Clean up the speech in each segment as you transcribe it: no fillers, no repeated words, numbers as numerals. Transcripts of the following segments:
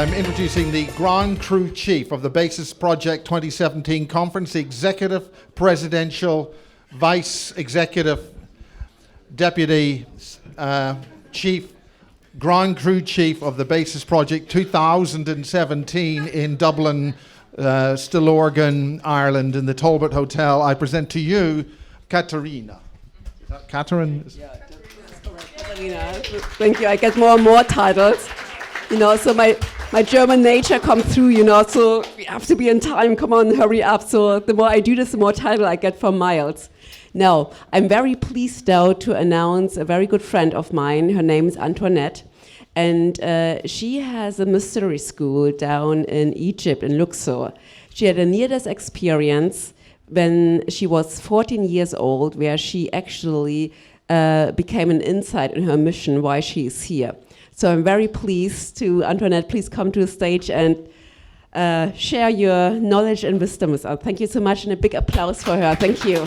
I'm introducing the Grand Crew Chief of the Basis Project 2017 Conference, the Executive Presidential Vice Executive Deputy Chief, Grand Crew Chief of the Basis Project 2017 in Dublin, Stillorgan, Ireland, in the Talbot Hotel. I present to you Katerina. Is that Catherine? Yeah, that's correct, Katerina. Thank you. I get more and more titles. So my German nature comes through, so we have to be in time. Come on, hurry up. So the more I do this, the more title I get from Miles. Now, I'm very pleased now to announce a very good friend of mine. Her name is Antoinette. And she has a mystery school down in Egypt, in Luxor. She had a near-death experience when she was 14 years old, where she actually became an insight in her mission, why she is here. So I'm very pleased to, Antoinette, please come to the stage and share your knowledge and wisdom with us. Thank you so much, and a big applause for her. Thank you.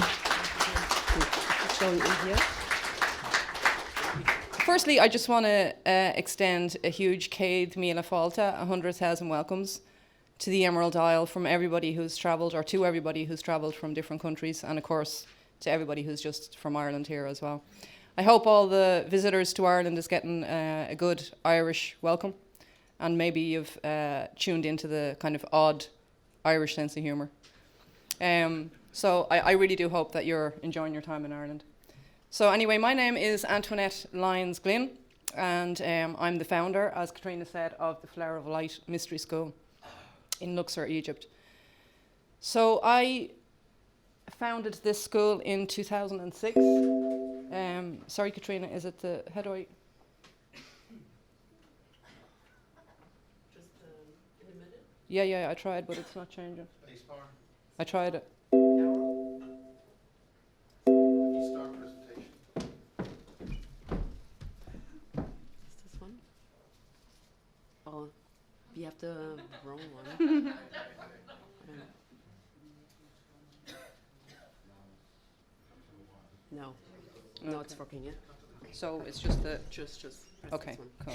Firstly, I just want to extend a huge Céad Míle Fáilte, 100,000 welcomes to the Emerald Isle from everybody who's travelled, or to everybody who's travelled from different countries, and of course to everybody who's just from Ireland here as well. I hope all the visitors to Ireland is getting a good Irish welcome, and maybe you've tuned into the kind of odd Irish sense of humour. So I really do hope that you're enjoying your time in Ireland. So anyway, my name is Antoinette Lyons Glynn, and I'm the founder, as Katrina said, of the Flower of Light Mystery School in Luxor, Egypt. So I founded this school in 2006. Sorry, Katrina, is it the, how do I? Just in a minute? Yeah, I tried, but it's not changing. I tried it. You have the wrong one. No, it's working, yeah? So it's just the... Just Okay, cool.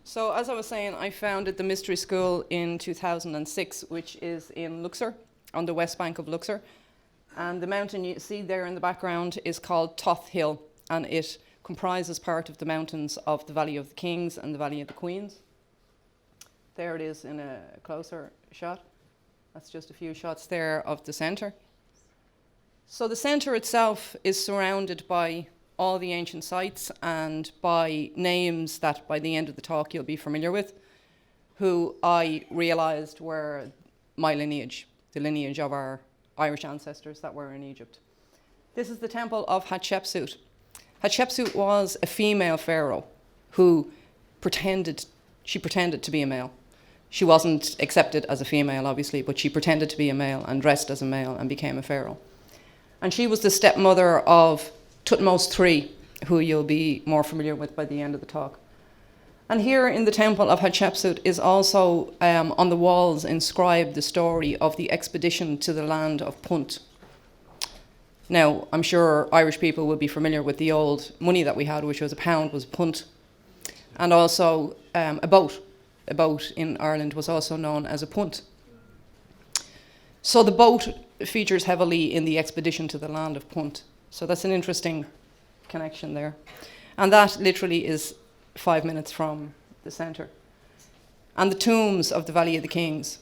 So as I was saying, I founded the Mystery School in 2006, which is in Luxor, on the west bank of Luxor. And the mountain you see there in the background is called Toth Hill, and it comprises part of the mountains of the Valley of the Kings and the Valley of the Queens. There it is in a closer shot. That's just a few shots there of the centre. So the centre itself is surrounded by all the ancient sites and by names that by the end of the talk you'll be familiar with, who I realised were my lineage, the lineage of our Irish ancestors that were in Egypt. This is the temple of Hatshepsut. Hatshepsut was a female pharaoh who pretended to be a male. She wasn't accepted as a female, obviously, but she pretended to be a male and dressed as a male and became a pharaoh. And she was the stepmother of Thutmose III, who you'll be more familiar with by the end of the talk. And here in the temple of Hatshepsut is also on the walls inscribed the story of the expedition to the land of Punt. Now, I'm sure Irish people will be familiar with the old money that we had, which was a pound, was a punt. And also a boat. A boat in Ireland was also known as a punt. So the boat features heavily in the expedition to the land of Punt. So that's an interesting connection there. And that literally is 5 minutes from the centre. And the tombs of the Valley of the Kings.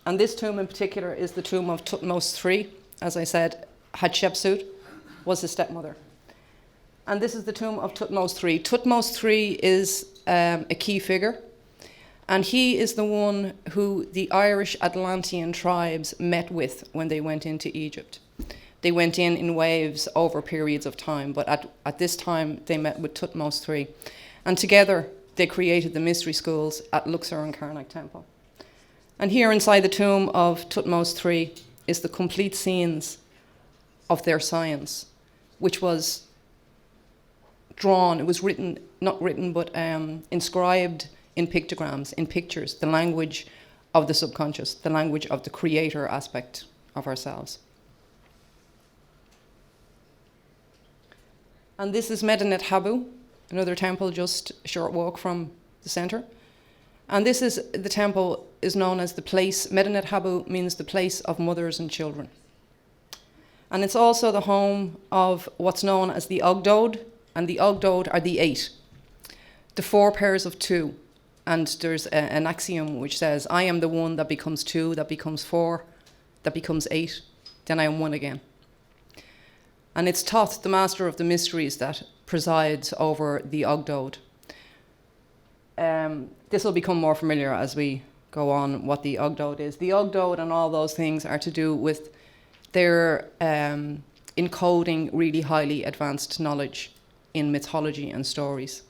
And this tomb in particular is the tomb of Thutmose III. As I said, Hatshepsut was his stepmother. And this is the tomb of Thutmose III. Thutmose III is a key figure. And he is the one who the Irish Atlantean tribes met with when they went into Egypt. They went in waves over periods of time, but at this time they met with Thutmose III. And together they created the mystery schools at Luxor and Karnak Temple. And here inside the tomb of Thutmose III is the complete scenes of their science, which was drawn, it was written, not written, but inscribed in pictograms, in pictures, the language of the subconscious, the language of the creator aspect of ourselves. And this is Medinet Habu, another temple just a short walk from the center. And this is, the temple is known as the place, Medinet Habu means the place of mothers and children. And it's also the home of what's known as the Ogdod, and the Ogdod are the 8, the 4 pairs of 2. And there's an axiom which says, I am the 1 that becomes 2, that becomes 4, that becomes 8, then I am 1 again. And it's Thoth, the master of the mysteries, that presides over the Ogdod. This will become more familiar as we go on what the Ogdod is. The Ogdod and all those things are to do with their encoding really highly advanced knowledge in mythology and stories,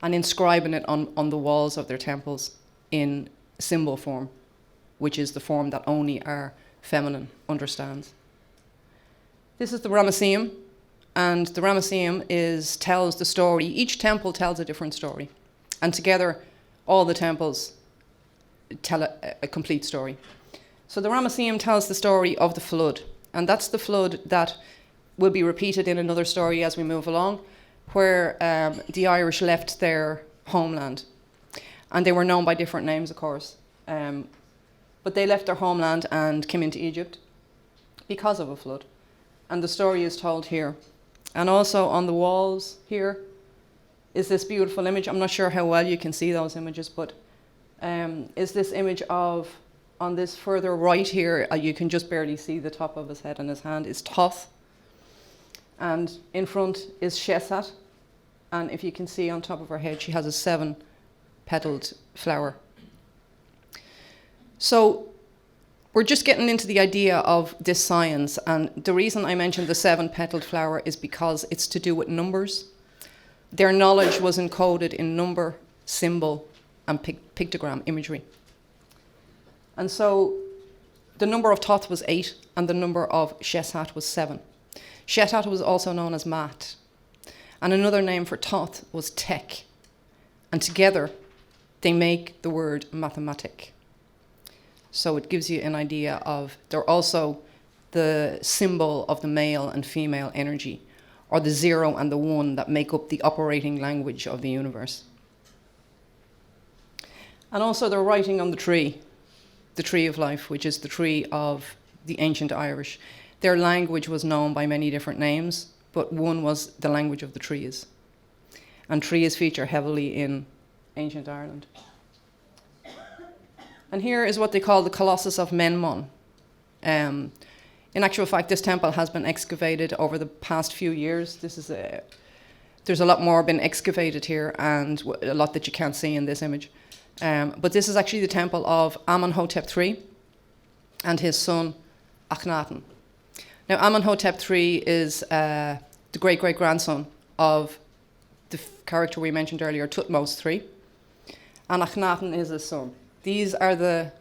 and inscribing it on the walls of their temples in symbol form, which is the form that only our feminine understands. This is the Ramesseum, and the Ramesseum tells the story. Each temple tells a different story, and together all the temples tell a complete story. So the Ramesseum tells the story of the flood, and that's the flood that will be repeated in another story as we move along, where the Irish left their homeland. And they were known by different names, of course. But they left their homeland and came into Egypt because of a flood. And the story is told here. And also on the walls here is this beautiful image. I'm not sure how well you can see those images, but is this image of, on this further right here, you can just barely see the top of his head and his hand, is Thoth. And in front is Shesat. And if you can see on top of her head, she has a 7-petaled flower. So we're just getting into the idea of this science. And the reason I mentioned the 7-petaled flower is because it's to do with numbers. Their knowledge was encoded in number, symbol, and pictogram imagery. And so the number of Thoth was 8, and the number of Shesat was 7. Shetat was also known as Mat. And another name for Thoth was Tek. And together, they make the word mathematic. So it gives you an idea of, they're also the symbol of the male and female energy, or the 0 and the 1 that make up the operating language of the universe. And also they're writing on the tree of life, which is the tree of the ancient Irish. Their language was known by many different names, but one was the language of the trees. And trees feature heavily in ancient Ireland. And here is what they call the Colossus of Menmon. In actual fact, this temple has been excavated over the past few years. There's a lot more been excavated here, and a lot that you can't see in this image. But this is actually the temple of Amenhotep III and his son Akhenaten. Now, Amenhotep III is the great-great-grandson of the character we mentioned earlier, Thutmose III, and Akhenaten is his son. These are the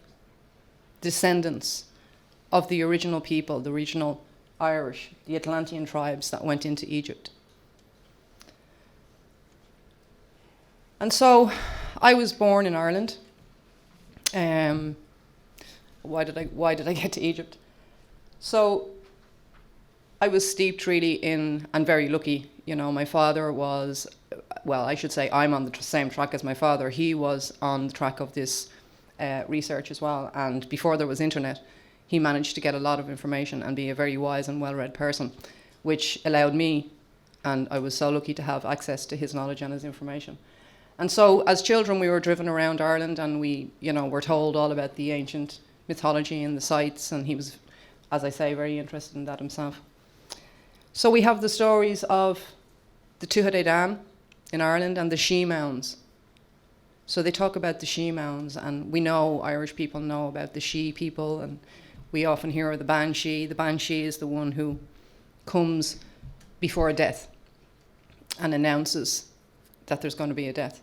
descendants of the original people, the original Irish, the Atlantean tribes that went into Egypt. And so I was born in Ireland. Why did I get to Egypt? So I was steeped really in, and very lucky, my father was, well, I should say I'm on the same track as my father. He was on the track of this research as well. And before there was internet, he managed to get a lot of information and be a very wise and well-read person, which allowed me, and I was so lucky to have access to his knowledge and his information. And so as children, we were driven around Ireland, and we, were told all about the ancient mythology and the sites, and he was, as I say, very interested in that himself. So we have the stories of the Tuatha Dan in Ireland and the She Mounds. So they talk about the She Mounds, and we know, Irish people know about the She people, and we often hear of the Banshee. The Banshee is the one who comes before death and announces that there's going to be a death.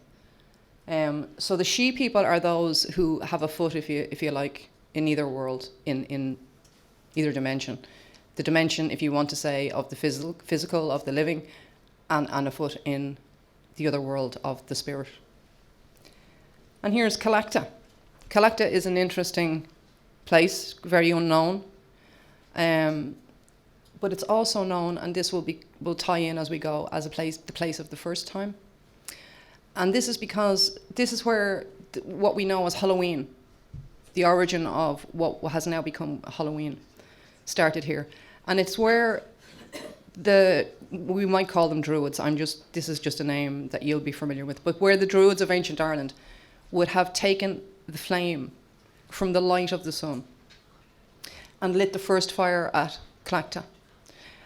So the She people are those who have a foot, if you like, in either world, in either dimension. The dimension, if you want to say, of the physical of the living, and a foot in the other world of the spirit. And here's Calacta. Calacta is an interesting place, very unknown, but it's also known, and this will tie in as we go, as the place of the first time. And this is because this is where what we know as Halloween, the origin of what has now become Halloween, started here. And it's where we might call them Druids. This is just a name that you'll be familiar with. But where the Druids of ancient Ireland would have taken the flame from the light of the sun and lit the first fire at Clacta.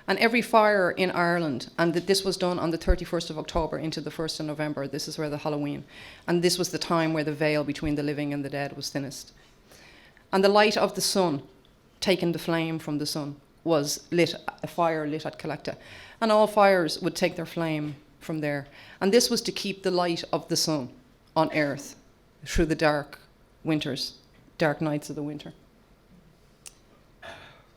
And every fire in Ireland, and that this was done on the 31st of October into the 1st of November, this is where the Halloween, and this was the time where the veil between the living and the dead was thinnest. And the light of the sun, taking the flame from the sun, was lit, a fire lit at Clacta. And all fires would take their flame from there. And this was to keep the light of the sun on earth through the dark winters, dark nights of the winter.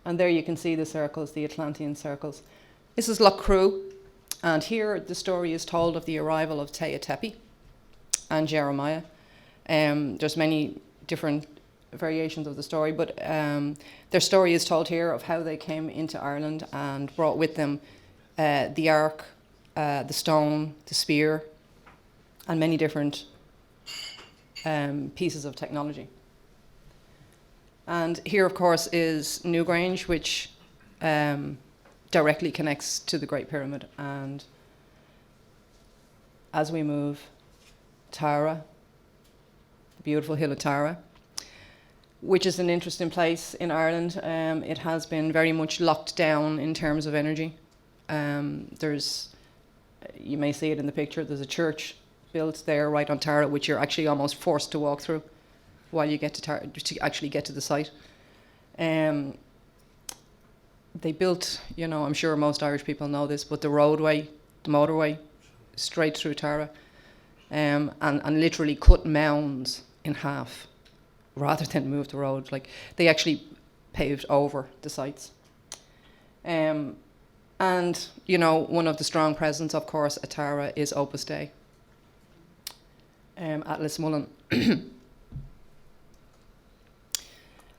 And there you can see the circles, the Atlantean circles. This is Loch Crew, and here the story is told of the arrival of Tea Tepe and Jeremiah. There's many different variations of the story, but their story is told here of how they came into Ireland and brought with them the ark, the stone, the spear, and many different pieces of technology. And here, of course, is Newgrange, which directly connects to the Great Pyramid. And as we move, Tara, the beautiful hill of Tara, which is an interesting place in Ireland. It has been very much locked down in terms of energy. You may see it in the picture, there's a church built there right on Tara, which you're actually almost forced to walk through while you get to actually get to the site. They built, I'm sure most Irish people know this, but the motorway, straight through Tara, and literally cut mounds in half rather than move the road. Like, they actually paved over the sites. And, one of the strong presence, of course, at Tara is Opus Dei, Atlas Mullen.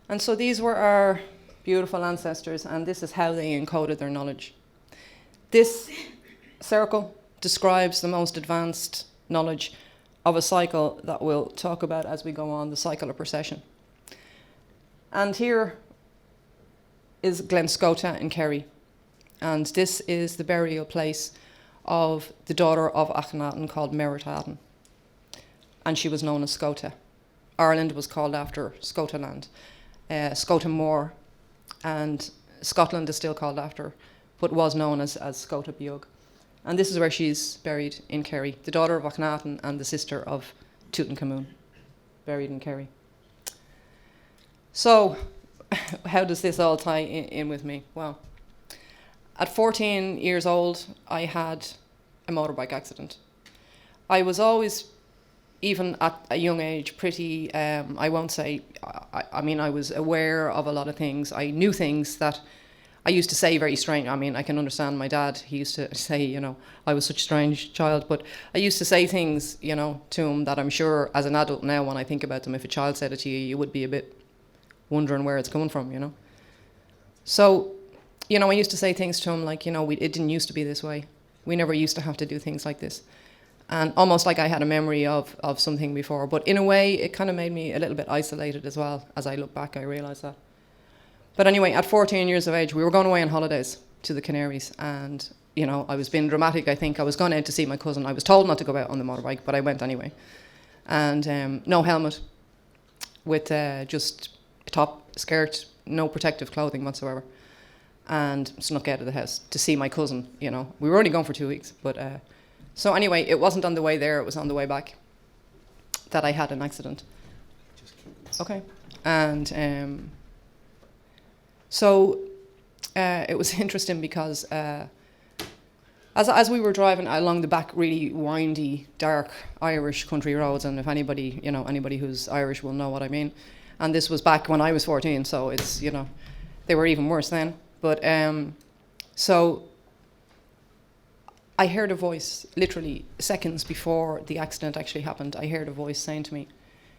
And so these were our beautiful ancestors, and this is how they encoded their knowledge. This circle describes the most advanced knowledge of a cycle that we'll talk about as we go on, the cycle of precession. And here is Glenscota in Kerry, and this is the burial place of the daughter of Akhenaten called Meritaten, and she was known as Scota. Ireland was called after Scotaland. Scota Moor, and Scotland is still called after, but was known as Scota Beag. And this is where she's buried in Kerry, the daughter of Akhenaten and the sister of Tutankhamun, buried in Kerry. So, how does this all tie in with me? Well, at 14 years old, I had a motorbike accident. I was always, even at a young age, pretty, I won't say, I was aware of a lot of things. I knew things that I used to say very strange. I can understand my dad. He used to say, I was such a strange child. But I used to say things, to him that I'm sure as an adult now, when I think about them, if a child said it to you, you would be a bit wondering where it's coming from, So, I used to say things to him like, it didn't used to be this way. We never used to have to do things like this. And almost like I had a memory of something before. But in a way, it kind of made me a little bit isolated as well. As I look back, I realised that. But anyway, at 14 years of age, we were going away on holidays to the Canaries. And, I was being dramatic, I think. I was going out to see my cousin. I was told not to go out on the motorbike, but I went anyway. And no helmet, with just a top, skirt, no protective clothing whatsoever. And snuck out of the house to see my cousin, We were only gone for 2 weeks, but... So anyway, it wasn't on the way there, it was on the way back that I had an accident. Okay. And so it was interesting because as we were driving along the back really windy, dark Irish country roads, and if anybody, anybody who's Irish will know what I mean. And this was back when I was 14, so it's, they were even worse then. But so I heard a voice, literally seconds before the accident actually happened, I heard a voice saying to me,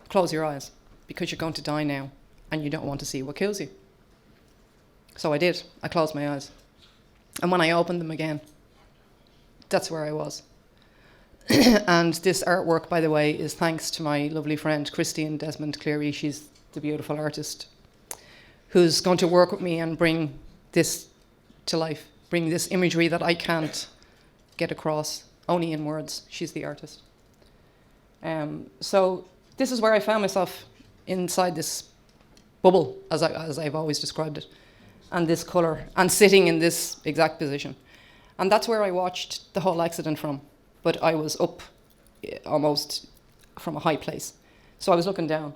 close your eyes, because you're going to die now, and you don't want to see what kills you. So I did. I closed my eyes. And when I opened them again, that's where I was. And this artwork, by the way, is thanks to my lovely friend Christine Desmond Cleary. She's the beautiful artist who's going to work with me and bring this to life, bring this imagery that I can't get across only in words. She's the artist. So this is where I found myself, inside this bubble, as I've always described it, and this colour, and sitting in this exact position. And that's where I watched the whole accident from. But I was up almost from a high place. So I was looking down.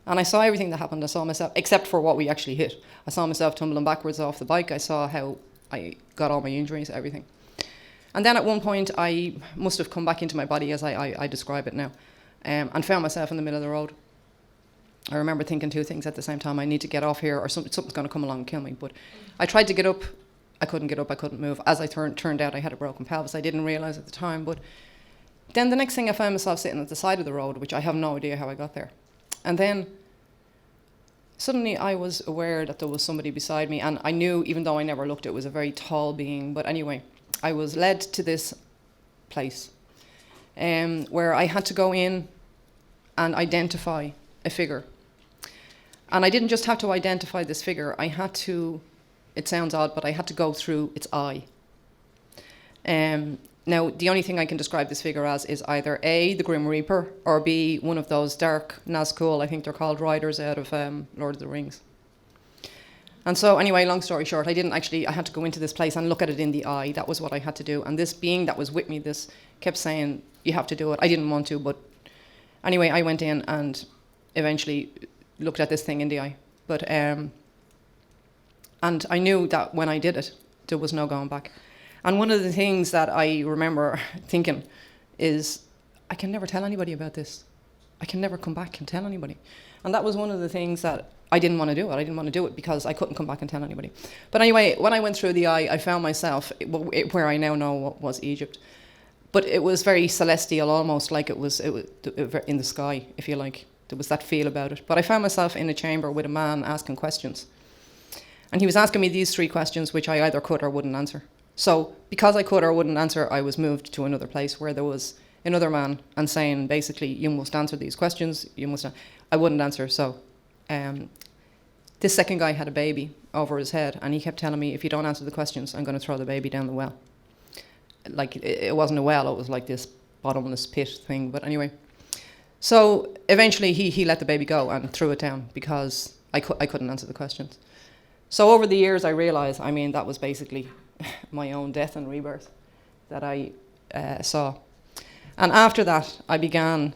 And I saw everything that happened. I saw myself, except for what we actually hit. I saw myself tumbling backwards off the bike. I saw how I got all my injuries, everything. And then at one point, I must have come back into my body, as I describe it now, and found myself in the middle of the road. I remember thinking two things at the same time. I need to get off here, or something's going to come along and kill me. But I tried to get up. I couldn't get up. I couldn't move. As I turned out, I had a broken pelvis. I didn't realize at the time. But then the next thing, I found myself sitting at the side of the road, which I have no idea how I got there. And then suddenly I was aware that there was somebody beside me. And I knew, even though I never looked, it was a very tall being. But anyway, I was led to this place where I had to go in and identify a figure. And I didn't just have to identify this figure. I had to, it sounds odd, but I had to go through its eye. Now, the only thing I can describe this figure as is either A, the Grim Reaper, or B, one of those dark Nazgul, I think they're called, riders out of Lord of the Rings. And so anyway, long story short, I had to go into this place and look at it in the eye. That was what I had to do. And this being that was with me, this kept saying, you have to do it. I didn't want to, but anyway, I went in and eventually looked at this thing in the eye. But and I knew that when I did it, there was no going back. And one of the things that I remember thinking is, I can never tell anybody about this. I can never come back and tell anybody. And that was one of the things that I didn't want to do it. I didn't want to do it because I couldn't come back and tell anybody. But anyway, when I went through the eye, I found myself where I now know was Egypt. But it was very celestial, almost like it was in the sky, if you like. There was that feel about it. But I found myself in a chamber with a man asking questions. And he was asking me these three questions, which I either could or wouldn't answer. So because I could or wouldn't answer, I was moved to another place where there was another man and saying, basically, you must answer these questions. I wouldn't answer. So this second guy had a baby over his head, and he kept telling me, if you don't answer the questions, I'm going to throw the baby down the well. Like, it wasn't a well, it was like this bottomless pit thing. But anyway, so eventually he let the baby go and threw it down because I couldn't answer the questions. So over the years, I realized, that was basically my own death and rebirth that I saw. And after that, I began,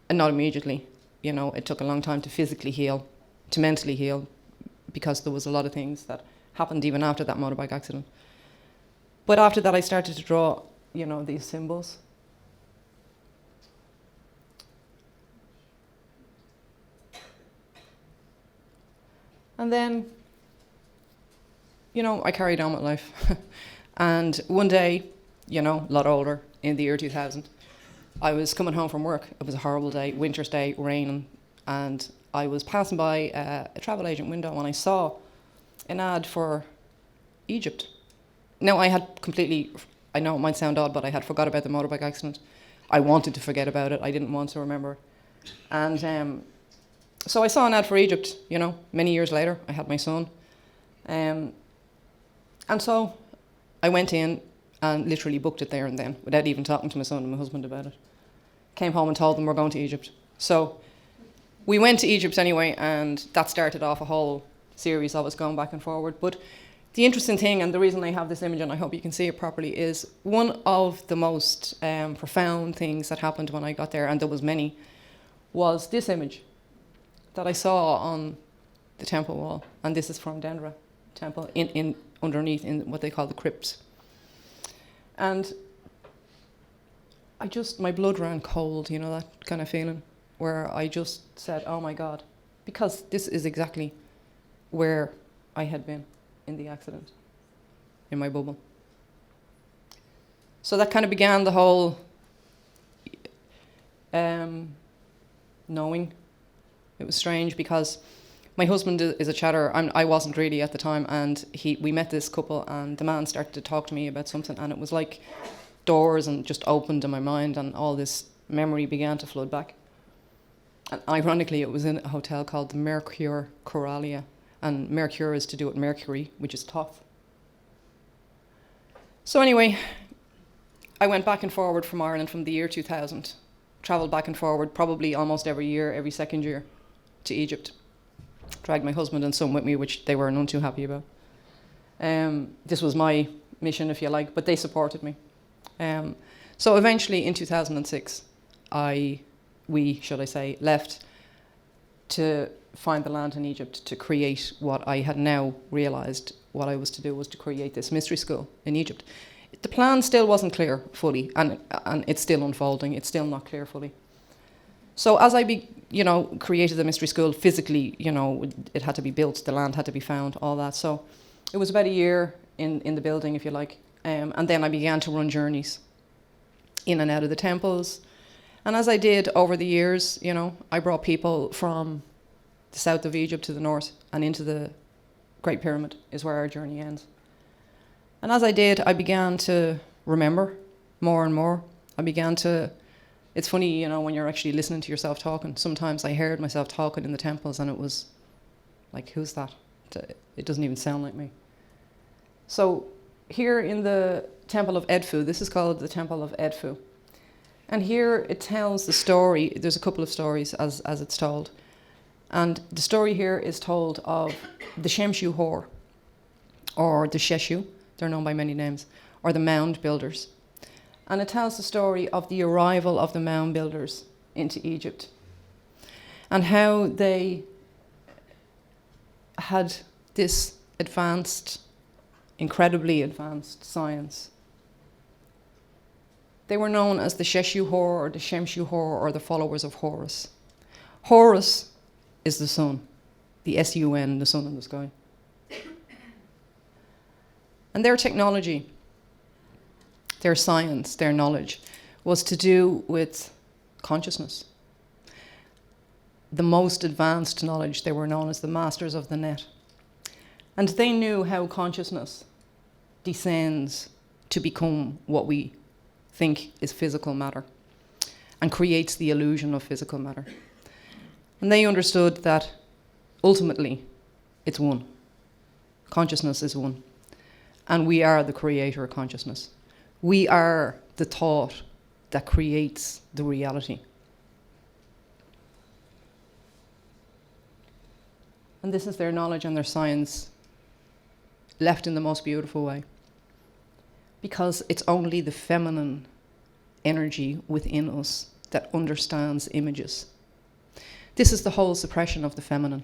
and not immediately, it took a long time to physically heal, to mentally heal, because there was a lot of things that happened even after that motorbike accident. But after that, I started to draw, these symbols. And then, I carried on with life. And one day, a lot older, in the year 2000, I was coming home from work. It was a horrible day, winter's day, raining, and I was passing by a travel agent window and I saw an ad for Egypt. Now, I know it might sound odd, but I had forgot about the motorbike accident. I wanted to forget about it. I didn't want to remember. And so I saw an ad for Egypt, many years later. I had my son. And so I went in and literally booked it there and then, without even talking to my son and my husband about it. Came home and told them we're going to Egypt. So we went to Egypt anyway, and that started off a whole series of us going back and forward. But the interesting thing, and the reason I have this image, and I hope you can see it properly, is one of the most profound things that happened when I got there, and there was many, was this image that I saw on the temple wall. And this is from Dendra temple, underneath in what they call the crypts. And my blood ran cold, that kind of feeling, where I just said, oh my God, because this is exactly where I had been in the accident, in my bubble. So that kind of began the whole knowing. It was strange because my husband is a chatterer. I wasn't really at the time, and we met this couple, and the man started to talk to me about something, and it was like doors and just opened in my mind, and all this memory began to flood back. And ironically, it was in a hotel called the Mercure Coralia, and Mercure is to do with Mercury, which is Thoth. So anyway, I went back and forward from Ireland from the year 2000, travelled back and forward probably almost every year, every second year, to Egypt. Dragged my husband and son with me, which they were none too happy about. This was my mission, if you like, but they supported me. So eventually in 2006, we left to find the land in Egypt to create what I had now realised what I was to do was to create this mystery school in Egypt. The plan still wasn't clear fully, and it's still unfolding. It's still not clear fully. So as I created the mystery school physically, it had to be built, the land had to be found, all that. So it was about a year in the building, if you like, and then I began to run journeys in and out of the temples. And as I did over the years, I brought people from the south of Egypt to the north and into the Great Pyramid is where our journey ends. And as I did, I began to remember more and more. It's funny, when you're actually listening to yourself talking. Sometimes I heard myself talking in the temples and it was like, who's that? It doesn't even sound like me. So here in the Temple of Edfu, this is called the Temple of Edfu. And here it tells the story. There's a couple of stories as it's told. And the story here is told of the Shemshu Hor, or the Sheshu, they're known by many names, or the Mound builders. And it tells the story of the arrival of the Mound builders into Egypt and how they had this incredibly advanced science. They were known as the Sheshu Hor or the Shemshu Hor or the followers of Horus. Horus is the sun, the S-U-N, the sun in the sky. And their technology, their science, their knowledge was to do with consciousness. The most advanced knowledge, they were known as the masters of the net. And they knew how consciousness descends to become what we think is physical matter and creates the illusion of physical matter. And they understood that ultimately it's one. Consciousness is one. And we are the creator of consciousness. We are the thought that creates the reality. And this is their knowledge and their science left in the most beautiful way. Because it's only the feminine energy within us that understands images. This is the whole suppression of the feminine.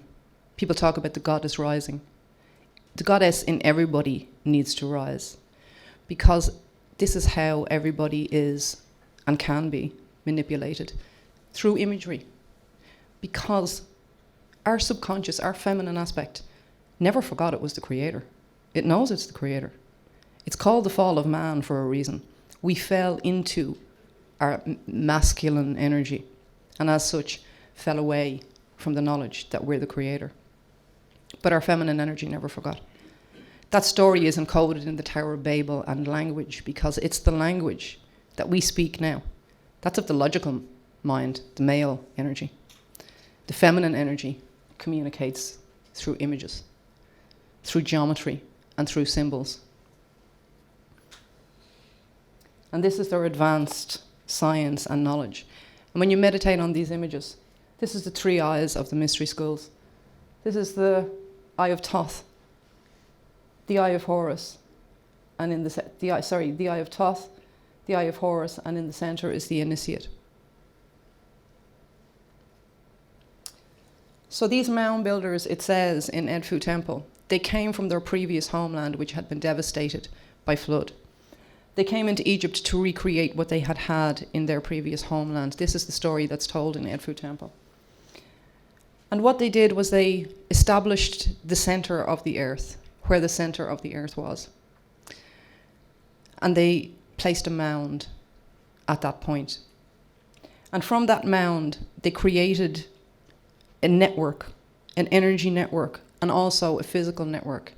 People talk about the goddess rising. The goddess in everybody needs to rise, because this is how everybody is and can be manipulated, through imagery. Because our subconscious, our feminine aspect, never forgot it was the creator. It knows it's the creator. It's called the fall of man for a reason. We fell into our masculine energy, and as such, fell away from the knowledge that we're the creator. But our feminine energy never forgot. That story is encoded in the Tower of Babel and language, because it's the language that we speak now. That's of the logical mind, the male energy. The feminine energy communicates through images, through geometry, and through symbols. And this is their advanced science and knowledge. And when you meditate on these images, this is the three eyes of the mystery schools. This is the eye of Thoth, the eye of Horus, and in the eye of Thoth, the eye of Horus, and in the center is the initiate. So these mound builders, it says in Edfu Temple, they came from their previous homeland, which had been devastated by flood. They came into Egypt to recreate what they had had in their previous homeland. This is the story that's told in Edfu Temple. And what they did was they established the center of the earth, where the center of the earth was. And they placed a mound at that point. And from that mound, they created a network, an energy network, and also a physical network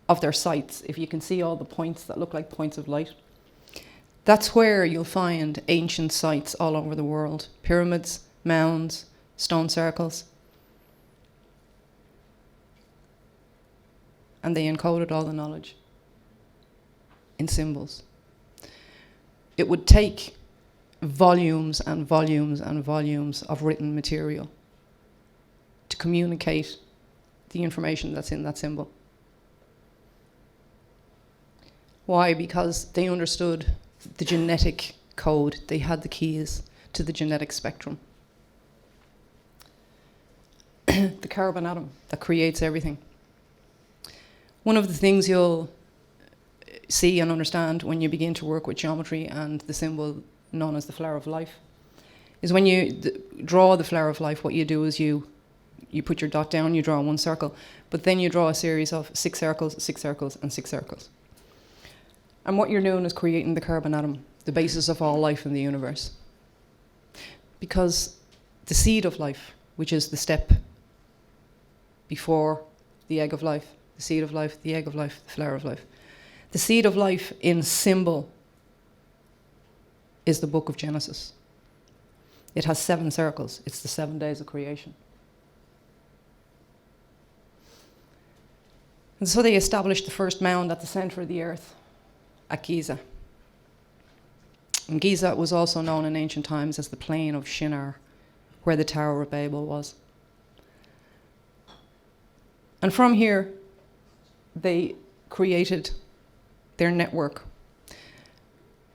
of their sites. If you can see all the points that look like points of light, That's where you'll find ancient sites all over the world. Pyramids, mounds, stone circles. And they encoded all the knowledge in symbols. It would take volumes and volumes and volumes of written material to communicate the information that's in that symbol. Why? Because they understood the genetic code. They had the keys to the genetic spectrum. The carbon atom that creates everything. One of the things you'll see and understand when you begin to work with geometry and the symbol known as the flower of life is when you draw the flower of life, what you do is you put your dot down, you draw one circle, but then you draw a series of 6 circles, 6 circles, and 6 circles. And what you're doing is creating the carbon atom, the basis of all life in the universe. Because the seed of life, which is the step before the egg of life, the seed of life, the egg of life, the flower of life. The seed of life in symbol is the book of Genesis. It has 7 circles. It's the 7 days of creation. And so they established the first mound at the center of the earth, at Giza. And Giza was also known in ancient times as the plain of Shinar, where the Tower of Babel was. And from here, they created their network.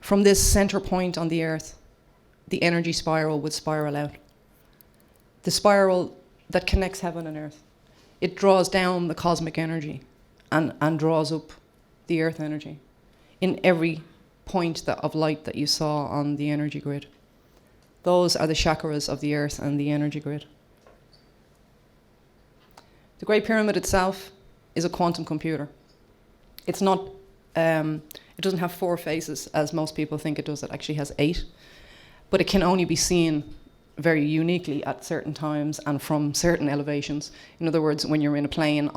From this center point on the earth, the energy spiral would spiral out. The spiral that connects heaven and earth. It draws down the cosmic energy and draws up the earth energy in every point of light that you saw on the energy grid. Those are the chakras of the earth and the energy grid. The Great Pyramid itself is a quantum computer. It's not, it doesn't have 4 faces as most people think it does. It actually has 8. But it can only be seen very uniquely at certain times and from certain elevations. In other words, when you're in a plane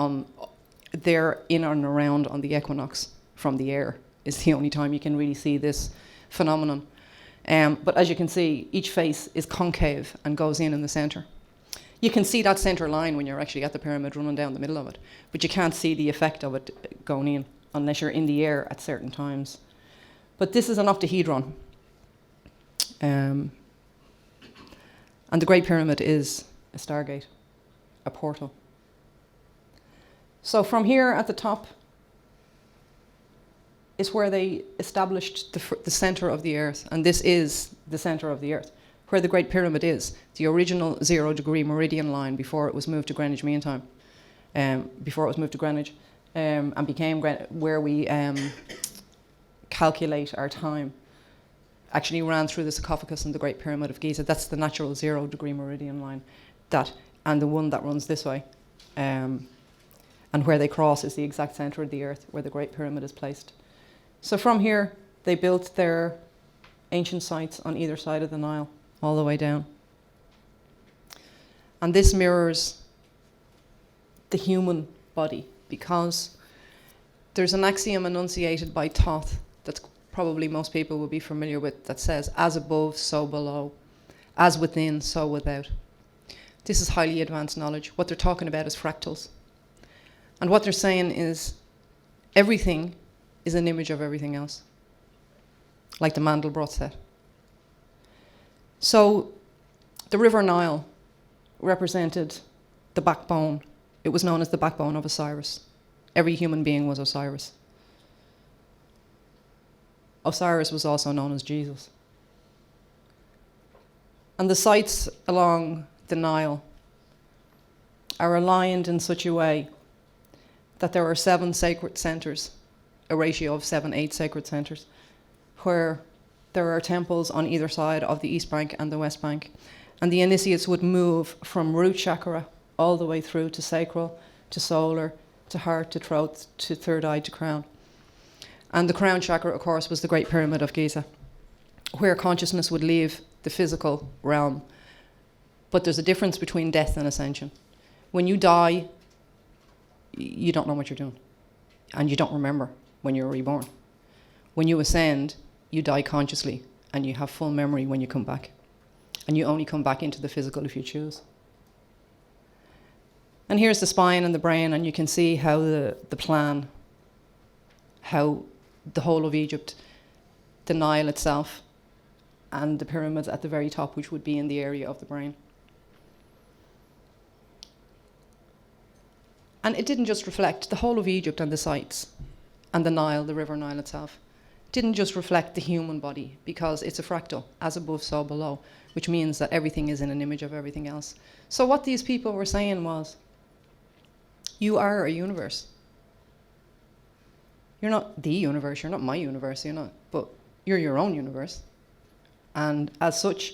there in and around on the equinox from the air is the only time you can really see this phenomenon. But as you can see, each face is concave and goes in the center. You can see that center line when you're actually at the pyramid running down the middle of it, but you can't see the effect of it going in unless you're in the air at certain times. But this is an octahedron. And the Great Pyramid is a stargate, a portal. So from here at the top is where they established the center of the earth, and this is the center of the earth, where the Great Pyramid is, the original 0-degree meridian line before it was moved to Greenwich Mean Time, before it was moved to Greenwich, and became where we calculate our time. Actually ran through the sarcophagus in the Great Pyramid of Giza. That's the natural 0-degree meridian line. And the one that runs this way. And where they cross is the exact center of the earth, where the Great Pyramid is placed. So from here, they built their ancient sites on either side of the Nile, all the way down. And this mirrors the human body, because there's an axiom enunciated by Thoth that's probably most people will be familiar with, that says, as above, so below, as within, so without. This is highly advanced knowledge. What they're talking about is fractals. And what they're saying is everything is an image of everything else, like the Mandelbrot set. So the River Nile represented the backbone. It was known as the backbone of Osiris. Every human being was Osiris. Osiris was also known as Jesus. And the sites along the Nile are aligned in such a way that there are 7 sacred centers, a ratio of 7-8 sacred centers, where there are temples on either side of the East Bank and the West Bank. And the initiates would move from root chakra all the way through to sacral, to solar, to heart, to throat, to third eye, to crown. And the crown chakra, of course, was the Great Pyramid of Giza, where consciousness would leave the physical realm. But there's a difference between death and ascension. When you die, you don't know what you're doing. And you don't remember when you're reborn. When you ascend, you die consciously and you have full memory when you come back. And you only come back into the physical if you choose. And here's the spine and the brain, and you can see how the plan, how the whole of Egypt, the Nile itself, and the pyramids at the very top, which would be in the area of the brain. And it didn't just reflect the whole of Egypt and the sites, and the Nile, the river Nile itself. It didn't just reflect the human body, because it's a fractal, as above, so below, which means that everything is in an image of everything else. So what these people were saying was, you are a universe. You're not the universe, you're not my universe, but you're your own universe. And as such,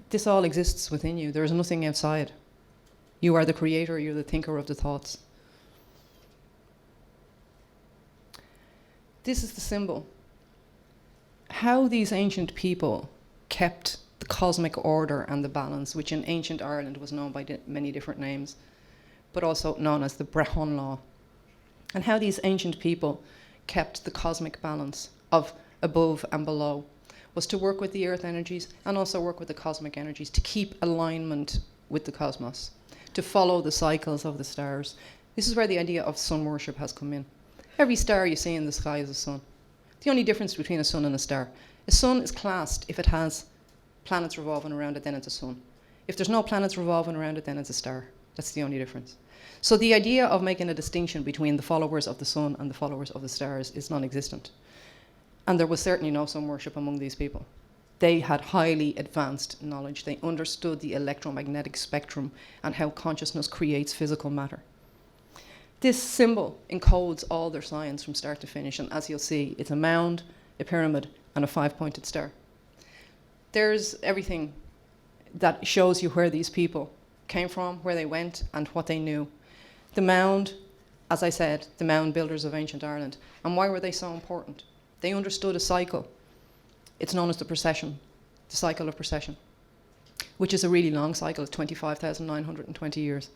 this all exists within you. There is nothing outside. You are the creator, you're the thinker of the thoughts. This is the symbol. How these ancient people kept the cosmic order and the balance, which in ancient Ireland was known by many different names, but also known as the Brehon law. And how these ancient people kept the cosmic balance of above and below was to work with the earth energies and also work with the cosmic energies to keep alignment with the cosmos, to follow the cycles of the stars. This is where the idea of sun worship has come in. Every star you see in the sky is a sun. The only difference between a sun and a star, a sun is classed if it has planets revolving around it, then it's a sun. If there's no planets revolving around it, then it's a star. That's the only difference. So the idea of making a distinction between the followers of the sun and the followers of the stars is non-existent. And there was certainly no sun worship among these people. They had highly advanced knowledge. They understood the electromagnetic spectrum and how consciousness creates physical matter. This symbol encodes all their science from start to finish, and as you'll see, it's a mound, a pyramid, and a 5-pointed star. There's everything that shows you where these people came from, where they went, and what they knew. The mound, as I said, the mound builders of ancient Ireland. And why were they so important? They understood a cycle. It's known as the Precession, the cycle of Precession, which is a really long cycle, it's 25,920 years.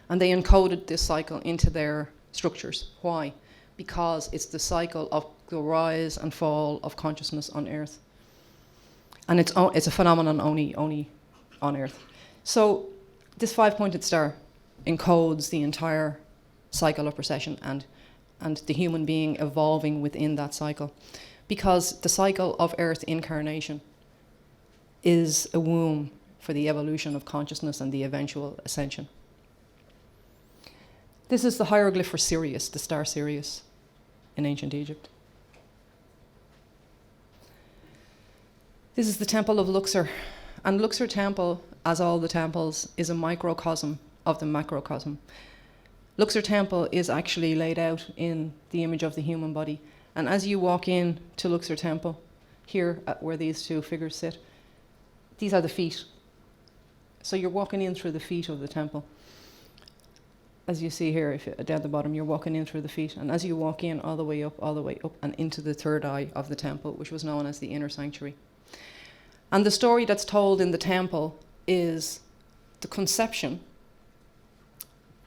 And they encoded this cycle into their structures. Why? Because it's the cycle of the rise and fall of consciousness on Earth. And it's a phenomenon only on Earth. So this 5-pointed star encodes the entire cycle of precession and the human being evolving within that cycle. Because the cycle of Earth incarnation is a womb for the evolution of consciousness and the eventual ascension. This is the hieroglyph for Sirius, the star Sirius in ancient Egypt. This is the temple of Luxor. And Luxor temple, as all the temples, is a microcosm of the macrocosm. Luxor temple is actually laid out in the image of the human body. And as you walk in to Luxor temple, here where these two figures sit, these are the feet. So you're walking in through the feet of the temple. As you see here, down the bottom, you're walking in through the feet. And as you walk in, all the way up, and into the third eye of the temple, which was known as the inner sanctuary. And the story that's told in the temple is the conception,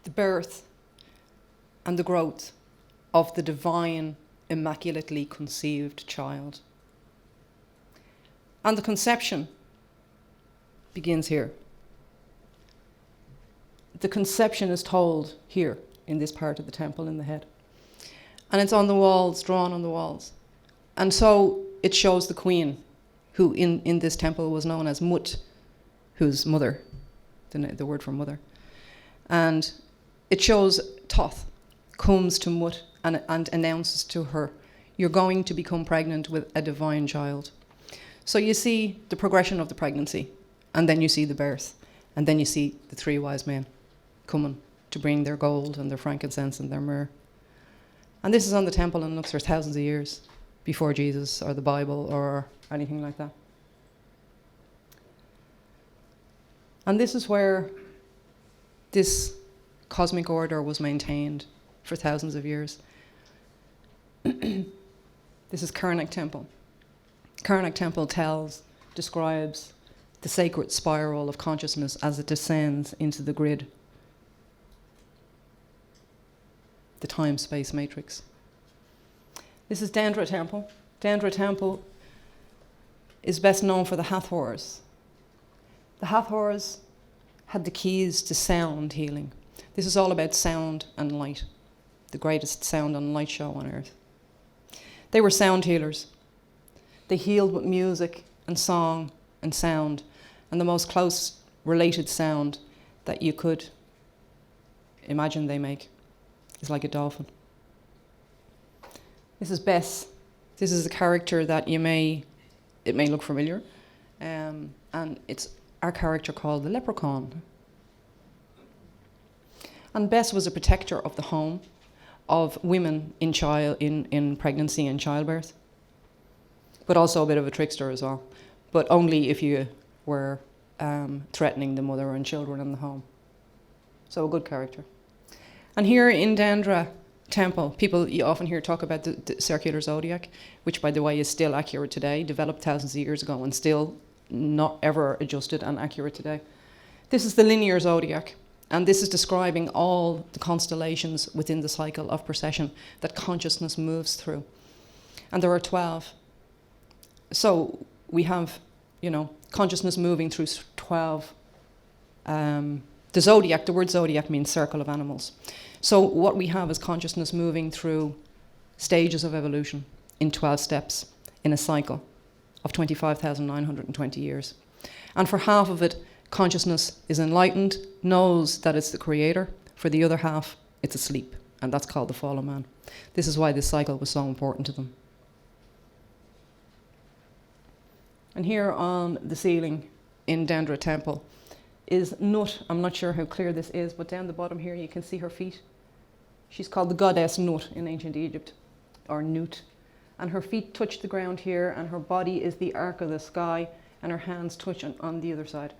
the birth, and the growth of the divine, immaculately conceived child. And the conception begins here. The conception is told here in this part of the temple in the head. And it's on the walls, drawn on the walls. And so it shows the queen, who in this temple was known as Mut, who's mother, the word for mother. And it shows Thoth comes to Mut and announces to her, you're going to become pregnant with a divine child. So you see the progression of the pregnancy, and then you see the birth, and then you see the 3 wise men coming to bring their gold and their frankincense and their myrrh. And this is on the temple in Luxor thousands of years before Jesus or the Bible or anything like that. And this is where this cosmic order was maintained for thousands of years. This is Karnak Temple. Karnak Temple describes the sacred spiral of consciousness as it descends into the grid, the time-space matrix. This is Dendra Temple. Dendra Temple is best known for the Hathors. The Hathors had the keys to sound healing. This is all about sound and light, the greatest sound and light show on earth. They were sound healers. They healed with music and song and sound, and the most close related sound that you could imagine they make is like a dolphin. This is Bess. This is a character that it may look familiar, and it's our character called the leprechaun. And Bess was a protector of the home, of women in pregnancy and childbirth, but also a bit of a trickster as well, but only if you were threatening the mother and children in the home. So a good character. And here in Dendra Temple, you often hear talk about the circular zodiac, which by the way is still accurate today, developed thousands of years ago and still not ever adjusted and accurate today. This is the linear zodiac, and this is describing all the constellations within the cycle of precession that consciousness moves through. And there are 12. So we have, consciousness moving through 12. The zodiac, the word zodiac means circle of animals. So what we have is consciousness moving through stages of evolution in 12 steps in a cycle of 25,920 years. And for half of it, consciousness is enlightened, knows that it's the creator. For the other half, it's asleep, and that's called the fallen man. This is why this cycle was so important to them. And here on the ceiling in Dendra Temple is Nut. I'm not sure how clear this is, but down the bottom here you can see her feet. She's called the goddess Nut in ancient Egypt, or Nut. And her feet touch the ground here, and her body is the arc of the sky, and her hands touch on the other side.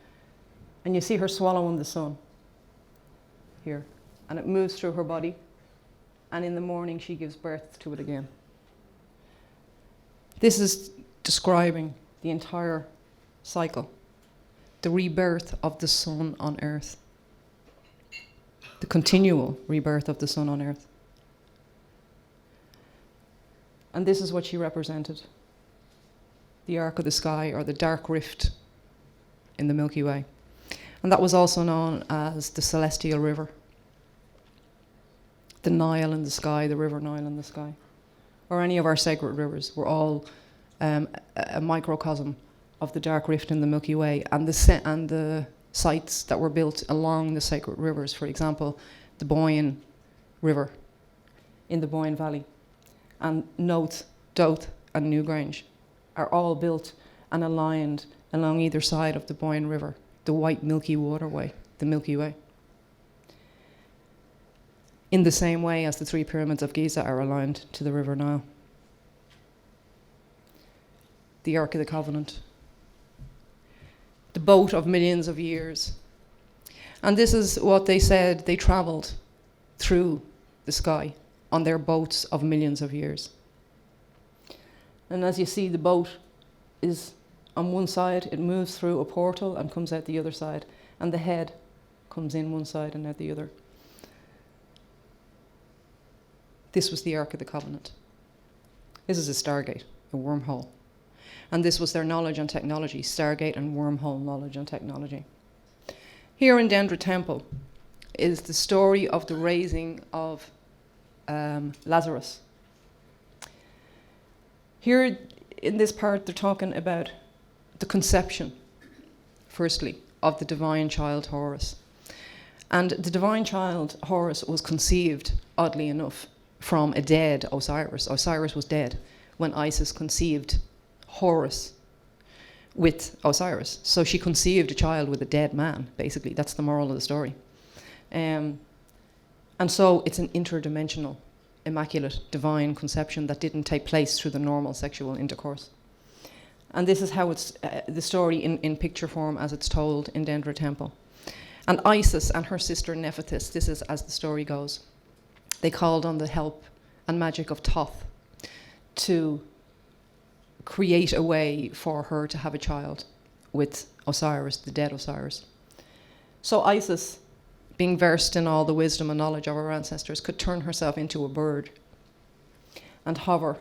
And you see her swallowing the sun here, and it moves through her body, and in the morning she gives birth to it again. This is describing the entire cycle, the rebirth of the sun on earth, the continual rebirth of the sun on earth. And this is what she represented, the arc of the sky, or the dark rift in the Milky Way. And that was also known as the celestial river, the Nile in the sky, the river Nile in the sky, or any of our sacred rivers were all a microcosm of the dark rift in the Milky Way, and the sites that were built along the sacred rivers. For example, the Boyne River in the Boyne Valley, and Noth, Doth, and Newgrange are all built and aligned along either side of the Boyne River, the white milky waterway, the Milky Way. In the same way as the 3 pyramids of Giza are aligned to the River Nile. The Ark of the Covenant, the boat of millions of years. And this is what they said, they traveled through the sky on their boats of millions of years. And as you see, the boat is on one side, it moves through a portal and comes out the other side, and the head comes in one side and out the other. This was the Ark of the Covenant. This is a stargate, a wormhole. And this was their knowledge and technology, stargate and wormhole knowledge and technology. Here in Dendra Temple is the story of the raising of Lazarus. Here in this part, they're talking about the conception, firstly, of the divine child Horus. And the divine child Horus was conceived, oddly enough, from a dead Osiris. Osiris was dead when Isis conceived Horus with Osiris. So she conceived a child with a dead man, basically. That's the moral of the story. And so it's an interdimensional, immaculate, divine conception that didn't take place through the normal sexual intercourse. And this is how it's the story in picture form as it's told in Dendra Temple. And Isis and her sister Nephthys, this is as the story goes, they called on the help and magic of Thoth to create a way for her to have a child with Osiris, the dead Osiris. So Isis, being versed in all the wisdom and knowledge of her ancestors, could turn herself into a bird and hover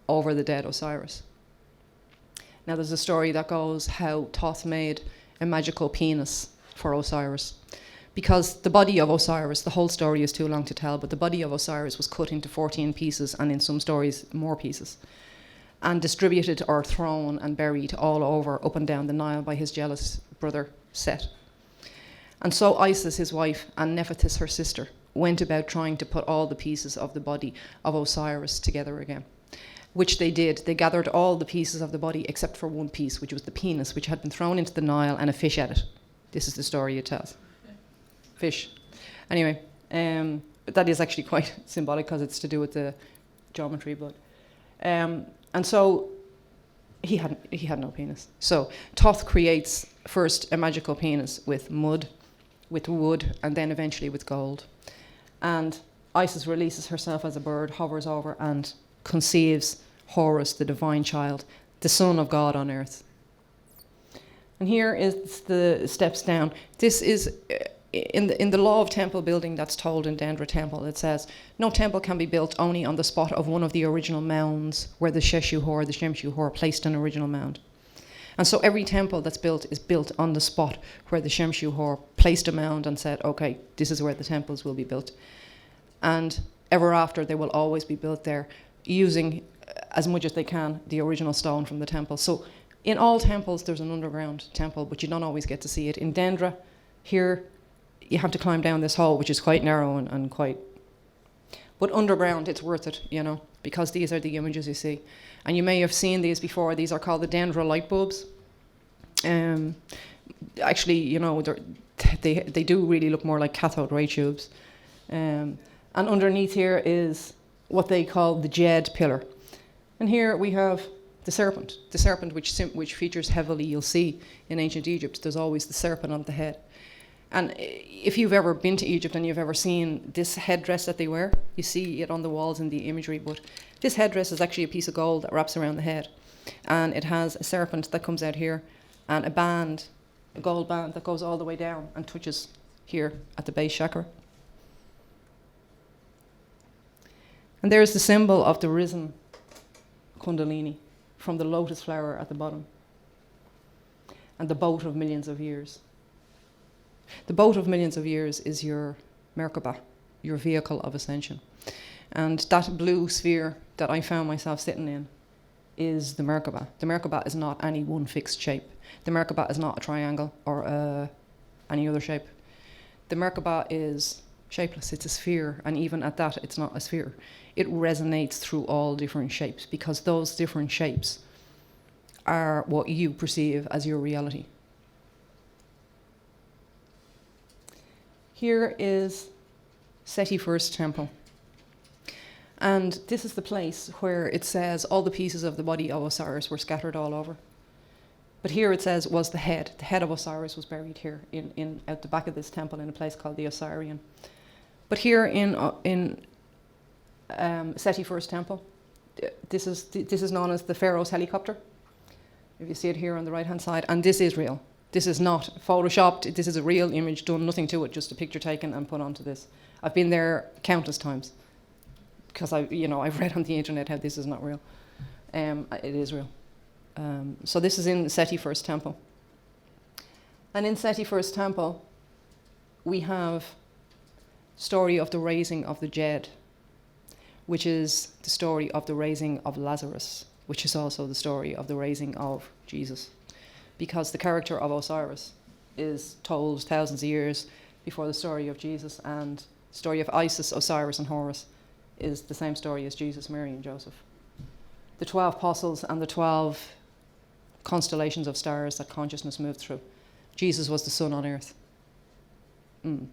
over the dead Osiris. Now there's a story that goes how Thoth made a magical penis for Osiris. Because the body of Osiris, the whole story is too long to tell, but the body of Osiris was cut into 14 pieces, and in some stories more pieces, and distributed or thrown and buried all over, up and down the Nile by his jealous brother Set. And so Isis, his wife, and Nephthys, her sister, went about trying to put all the pieces of the body of Osiris together again, which they did. They gathered all the pieces of the body except for one piece, which was the penis, which had been thrown into the Nile and a fish ate it. This is the story it tells. Fish. Anyway, that is actually quite symbolic because it's to do with the geometry, but and so he had no penis. So Thoth creates first a magical penis with mud, with wood, and then eventually with gold. And Isis releases herself as a bird, hovers over, and conceives Horus, the divine child, the son of God on earth. And here is the steps down. This is in the law of temple building that's told in Dendra Temple. It says, no temple can be built only on the spot of one of the original mounds where the Shemshu Hor placed an original mound. And so every temple that's built is built on the spot where the Shemshu Hor placed a mound and said, okay, this is where the temples will be built. And ever after, they will always be built there using, as much as they can, the original stone from the temple. So in all temples, there's an underground temple, but you don't always get to see it. In Dendra, here, you have to climb down this hole, which is quite narrow and quite... But underground, it's worth it, you know, because these are the images you see. And you may have seen these before. These are called the Dendra light bulbs. Actually, you know, they do really look more like cathode ray tubes. And underneath here is what they call the Jed pillar. And here we have the serpent which features heavily, you'll see in ancient Egypt, there's always the serpent on the head. And if you've ever been to Egypt and you've ever seen this headdress that they wear, you see it on the walls in the imagery, but this headdress is actually a piece of gold that wraps around the head. And it has a serpent that comes out here and a band, a gold band that goes all the way down and touches here at the base chakra. And there's the symbol of the risen Kundalini from the lotus flower at the bottom. And the boat of millions of years. The boat of millions of years is your Merkaba, your vehicle of ascension. And that blue sphere that I found myself sitting in is the Merkaba. The Merkaba is not any one fixed shape. The Merkaba is not a triangle or any other shape. The Merkaba is shapeless, it's a sphere, and even at that, it's not a sphere. It resonates through all different shapes because those different shapes are what you perceive as your reality. Here is Seti First Temple. And this is the place where it says all the pieces of the body of Osiris were scattered all over. But here it says was the head. The head of Osiris was buried here in out the back of this temple in a place called the Osirian. But here in Seti First Temple, this is known as the Pharaoh's helicopter. If you see it here on the right-hand side, and this is real. This is not photoshopped. This is a real image, done nothing to it, just a picture taken and put onto this. I've been there countless times because I've read on the internet how this is not real. It is real. So this is in Seti First Temple. And in Seti First Temple, we have story of the raising of the Jed, which is the story of the raising of Lazarus, which is also the story of the raising of Jesus. Because the character of Osiris is told thousands of years before the story of Jesus, and the story of Isis, Osiris, and Horus is the same story as Jesus, Mary, and Joseph. The 12 apostles and the 12 constellations of stars that consciousness moved through. Jesus was the sun on earth.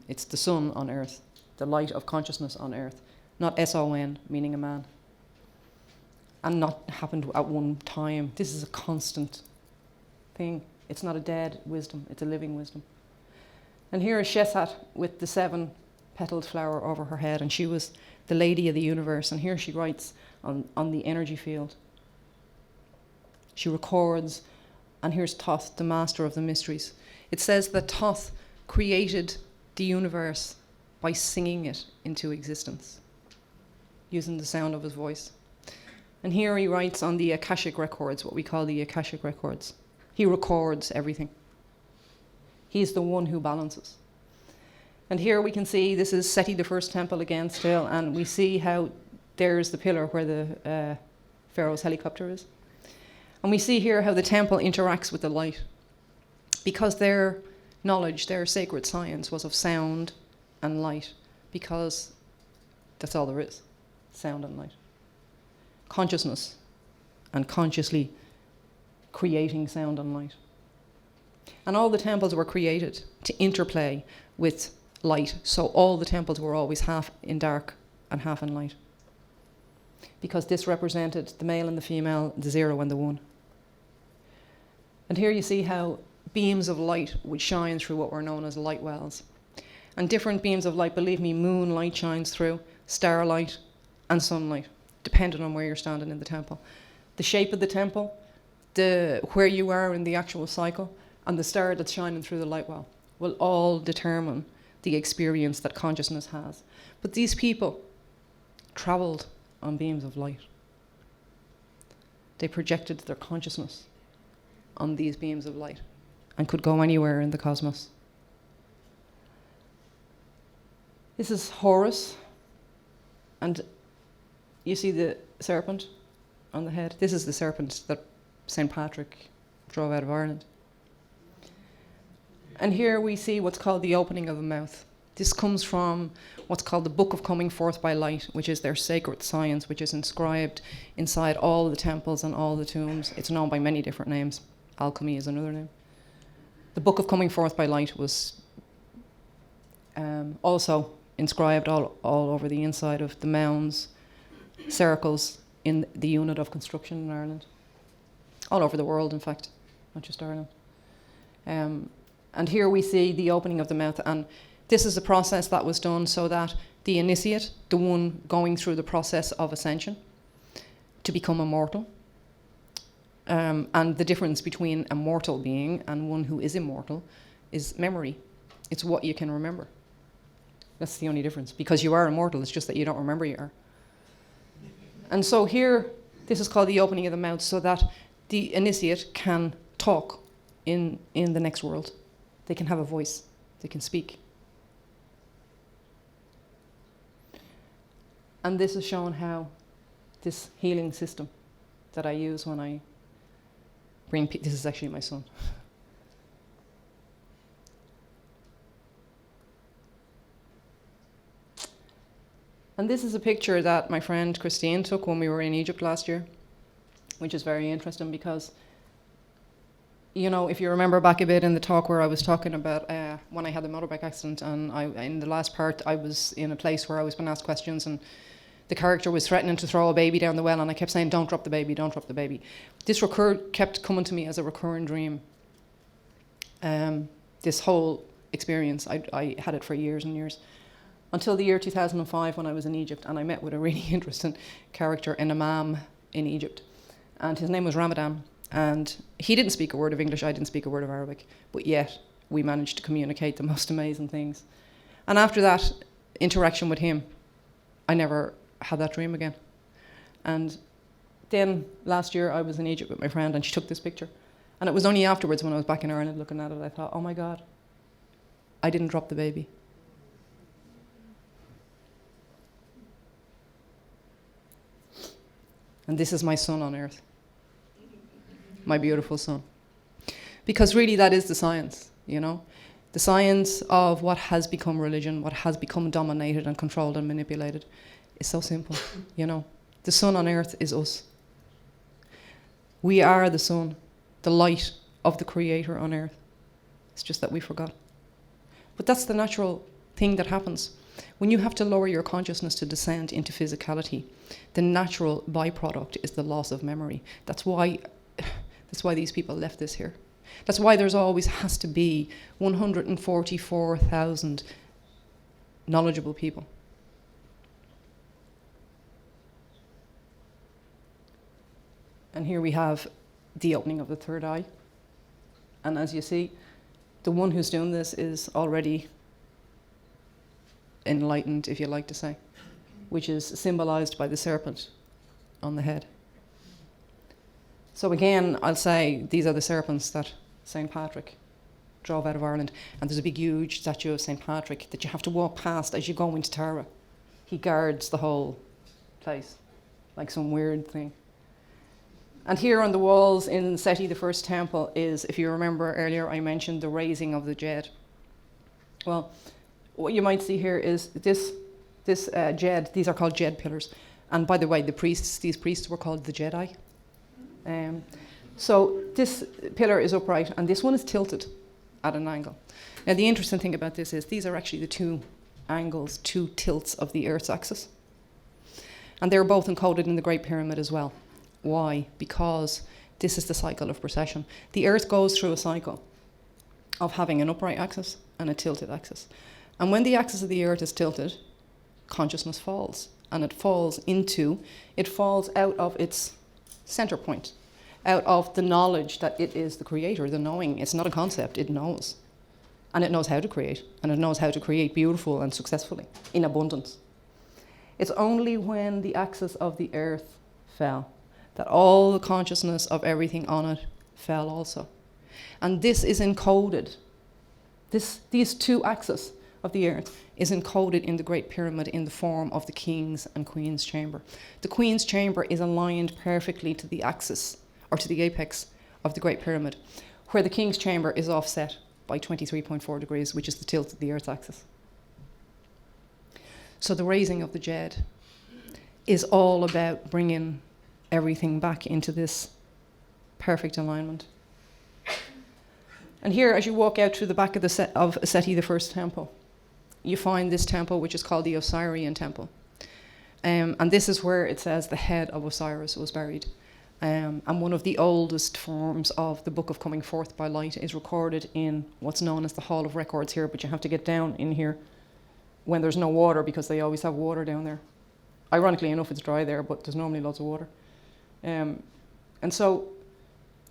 It's the sun on earth, the light of consciousness on earth, not S-O-N, meaning a man. And not happened at one time. This is a constant thing. It's not a dead wisdom, it's a living wisdom. And here is Sheshat with the 7-petaled flower over her head, and she was the lady of the universe. And here she writes on the energy field. She records, and here's Thoth, the master of the mysteries. It says that Thoth created the universe by singing it into existence, using the sound of his voice. And here he writes on the Akashic records, what we call the Akashic records. He records everything. He's the one who balances. And here we can see, this is Seti, the first temple again still, and we see how there's the pillar where the Pharaoh's helicopter is. And we see here how the temple interacts with the light. Because their knowledge, their sacred science was of sound and light, because that's all there is, sound and light. Consciousness and consciously creating sound and light. And all the temples were created to interplay with light, so all the temples were always half in dark and half in light. Because this represented the male and the female, the 0 and the 1. And here you see how beams of light would shine through what were known as light wells. And different beams of light, believe me, moonlight shines through, starlight and sunlight, depending on where you're standing in the temple. The shape of the temple, where you are in the actual cycle, and the star that's shining through the light well will all determine the experience that consciousness has. But these people traveled on beams of light. They projected their consciousness on these beams of light and could go anywhere in the cosmos. This is Horus, and you see the serpent on the head. This is the serpent that St. Patrick drove out of Ireland. And here we see what's called the opening of a mouth. This comes from what's called the Book of Coming Forth by Light, which is their sacred science, which is inscribed inside all the temples and all the tombs. It's known by many different names. Alchemy is another name. The Book of Coming Forth by Light was also inscribed all over the inside of the mounds, circles in the unit of construction in Ireland. All over the world, in fact, not just Ireland. And here we see the opening of the mouth, and this is a process that was done so that the initiate, the one going through the process of ascension, to become immortal, and the difference between a mortal being and one who is immortal is memory. It's what you can remember. That's the only difference, because you are immortal, it's just that you don't remember you are. And so here, this is called the opening of the mouth, so that the initiate can talk in the next world. They can have a voice, they can speak. And this is showing how this healing system that I use when I bring this is actually my son. And this is a picture that my friend Christine took when we were in Egypt last year, which is very interesting because, you know, if you remember back a bit in the talk where I was talking about when I had the motorbike accident, and in the last part I was in a place where I was being asked questions, and the character was threatening to throw a baby down the well, and I kept saying, don't drop the baby, don't drop the baby. This kept coming to me as a recurring dream. This whole experience, I had it for years and years. Until the year 2005 when I was in Egypt, and I met with a really interesting character, an imam in Egypt. And his name was Ramadan. And he didn't speak a word of English, I didn't speak a word of Arabic. But yet, we managed to communicate the most amazing things. And after that interaction with him, I never had that dream again. And then last year I was in Egypt with my friend, and she took this picture. And it was only afterwards when I was back in Ireland looking at it, I thought, oh my God, I didn't drop the baby. And this is my son on earth, my beautiful son. Because really that is the science, you know? The science of what has become religion, what has become dominated and controlled and manipulated is so simple, you know? The sun on earth is us. We are the sun, the light of the Creator on earth. It's just that we forgot. But that's the natural thing that happens. When you have to lower your consciousness to descend into physicality, the natural byproduct is the loss of memory. That's why these people left this here. That's why there's always has to be 144,000 knowledgeable people. And here we have the opening of the third eye. And as you see, the one who's doing this is already enlightened, if you like to say, which is symbolized by the serpent on the head. So again, I'll say these are the serpents that St. Patrick drove out of Ireland. And there's a big, huge statue of St. Patrick that you have to walk past as you go into Tara. He guards the whole place, like some weird thing. And here on the walls in Seti, the first temple, is, if you remember earlier, I mentioned the raising of the Jed. Well, what you might see here is this Jed, these are called Jed pillars. And by the way, these priests were called the Jedi. So this pillar is upright, and this one is tilted at an angle. Now, the interesting thing about this is these are actually the two angles, two tilts of the Earth's axis. And they're both encoded in the Great Pyramid as well. Why? Because this is the cycle of precession. The Earth goes through a cycle of having an upright axis and a tilted axis. And when the axis of the Earth is tilted, consciousness falls. And it falls out of its center point, out of the knowledge that it is the creator, the knowing. It's not a concept, it knows. And it knows how to create. And it knows how to create beautiful and successfully, in abundance. It's only when the axis of the Earth fell that all the consciousness of everything on it fell also. And this is encoded. These two axes of the Earth is encoded in the Great Pyramid in the form of the King's and Queen's chamber. The Queen's chamber is aligned perfectly to the axis, or to the apex of the Great Pyramid, where the King's chamber is offset by 23.4 degrees, which is the tilt of the Earth's axis. So the raising of the Jed is all about bringing everything back into this perfect alignment. And here, as you walk out through the back of of Seti, the first temple, you find this temple, which is called the Osirian temple. And this is where it says the head of Osiris was buried. And one of the oldest forms of the Book of Coming Forth by Light is recorded in what's known as the Hall of Records here, but you have to get down in here when there's no water, because they always have water down there. Ironically enough, it's dry there, but there's normally lots of water. And so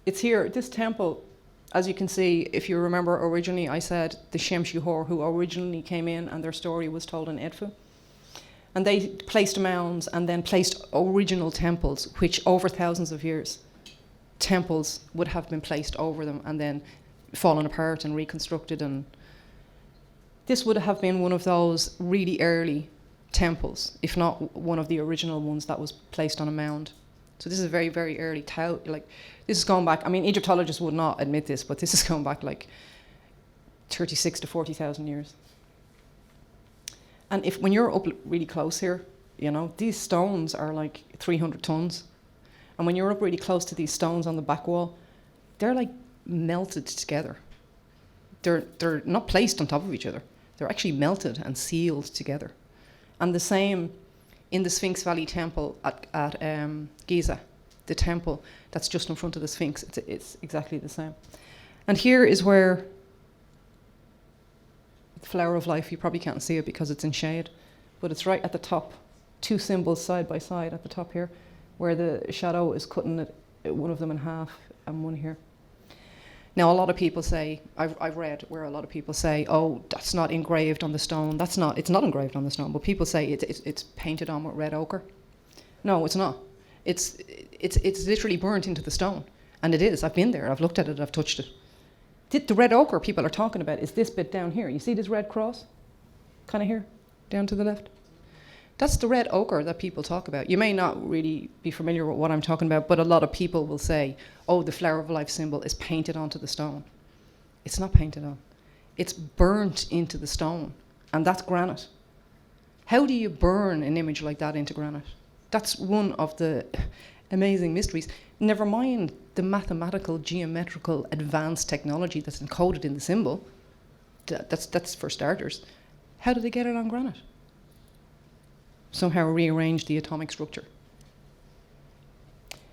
it's here, this temple, as you can see, if you remember originally, I said the Shem-Shihor who originally came in and their story was told in Edfu. And they placed mounds and then placed original temples, which over thousands of years, temples would have been placed over them and then fallen apart and reconstructed. And this would have been one of those really early temples, if not one of the original ones that was placed on a mound. So this is a very, very early this is going back, I mean, Egyptologists would not admit this, but this is going back like 36 to 40,000 years. And when you're up really close here, you know, these stones are like 300 tons. And when you're up really close to these stones on the back wall, they're like melted together. They're not placed on top of each other. They're actually melted and sealed together. And the same in the Sphinx Valley Temple at Giza, the temple that's just in front of the Sphinx, it's exactly the same. And here is where the flower of life, you probably can't see it because it's in shade, but it's right at the top, two symbols side by side at the top here, where the shadow is cutting one of them in half and one here. Now, a lot of people say, I've read where a lot of people say, oh, that's not engraved on the stone. It's not engraved on the stone, but people say it's painted on with red ochre. No, it's not. It's literally burnt into the stone. And it is. I've been there. I've looked at it. I've touched it. The red ochre people are talking about is this bit down here. You see this red cross? Kind of here, down to the left. That's the red ochre that people talk about. You may not really be familiar with what I'm talking about, but a lot of people will say, oh, the flower of life symbol is painted onto the stone. It's not painted on. It's burnt into the stone, and that's granite. How do you burn an image like that into granite? That's one of the amazing mysteries. Never mind the mathematical, geometrical, advanced technology that's encoded in the symbol. That's for starters. How do they get it on granite? Somehow rearrange the atomic structure.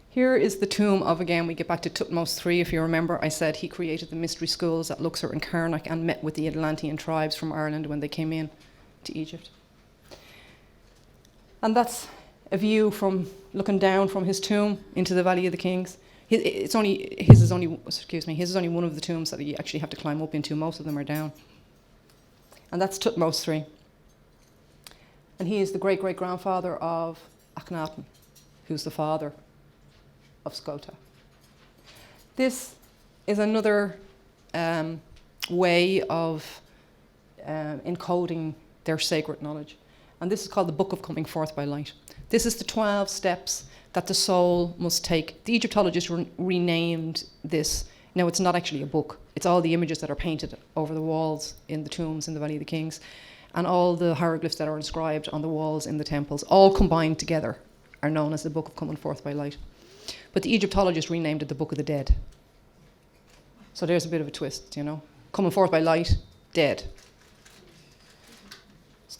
Here is the tomb of, again, we get back to Thutmose III. If you remember, I said he created the mystery schools at Luxor and Karnak and met with the Atlantean tribes from Ireland when they came in to Egypt. And that's a view from looking down from his tomb into the Valley of the Kings. His is only one of the tombs that you actually have to climb up into. Most of them are down. And that's Thutmose III. And he is the great-great-grandfather of Akhenaten, who's the father of Skota. This is another way of encoding their sacred knowledge. And this is called the Book of Coming Forth by Light. This is the 12 steps that the soul must take. The Egyptologists renamed this. Now, it's not actually a book. It's all the images that are painted over the walls in the tombs in the Valley of the Kings, and all the hieroglyphs that are inscribed on the walls in the temples, all combined together, are known as the Book of Coming Forth by Light. But the Egyptologists renamed it the Book of the Dead. So there's a bit of a twist, you know. Coming forth by light, dead.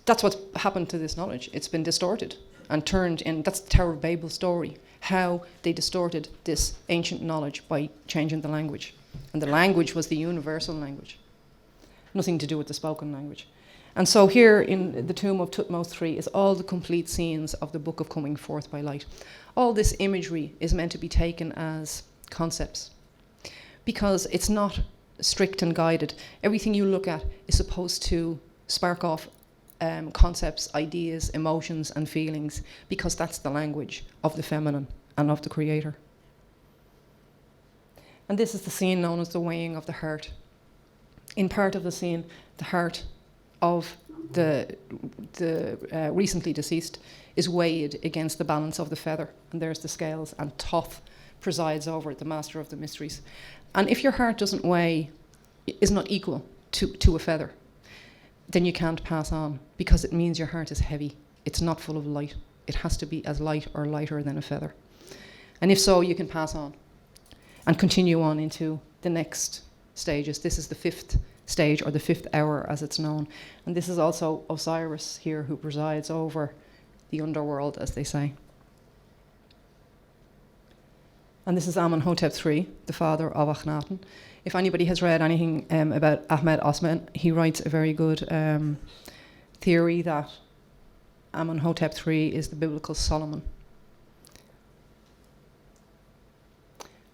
That's what's happened to this knowledge. It's been distorted and turned in. That's the Tower of Babel story, how they distorted this ancient knowledge by changing the language. And the language was the universal language, nothing to do with the spoken language. And so here in the tomb of Thutmose III is all the complete scenes of the Book of Coming Forth by Light. All this imagery is meant to be taken as concepts, because it's not strict and guided. Everything you look at is supposed to spark off concepts, ideas, emotions, and feelings, because that's the language of the feminine and of the Creator. And this is the scene known as the weighing of the heart. In part of the scene, the heart of the recently deceased is weighed against the balance of the feather, and there's the scales, and Thoth presides over it, the master of the mysteries. And if your heart doesn't weigh, is not equal to a feather, then you can't pass on, because it means your heart is heavy. It's not full of light. It has to be as light or lighter than a feather. And if so, you can pass on and continue on into the next stages. This is the 5th stage, or the 5th hour as it's known. And this is also Osiris here, who presides over the underworld, as they say. And this is Amenhotep III, the father of Akhenaten. If anybody has read anything about Ahmed Osman, he writes a very good theory that Amenhotep III is the biblical Solomon.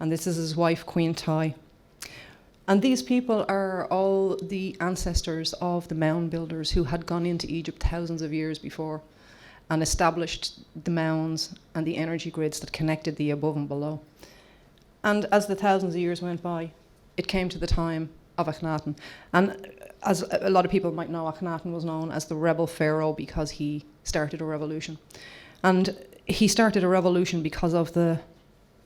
And this is his wife, Queen Tai. And these people are all the ancestors of the mound builders who had gone into Egypt thousands of years before and established the mounds and the energy grids that connected the above and below. And as the thousands of years went by, it came to the time of Akhenaten. And as a lot of people might know, Akhenaten was known as the rebel pharaoh because he started a revolution. And he started a revolution because of the